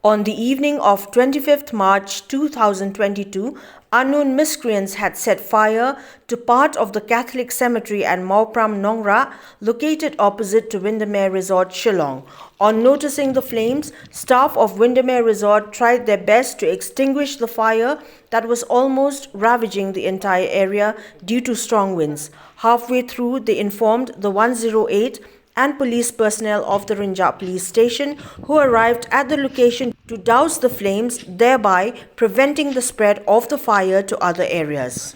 On the evening of 25th March 2022, unknown miscreants had set fire to part of the Catholic cemetery at MAWPRAM Nongrah, located opposite to Windermere Resort, Shillong. On noticing the flames, staff of Windermere Resort tried their best to extinguish the fire that was almost ravaging the entire area due to strong winds. Halfway through, they informed the 108 and police personnel of the RYNJAH police station, who arrived at the location to douse the flames, thereby preventing the spread of the fire to other areas.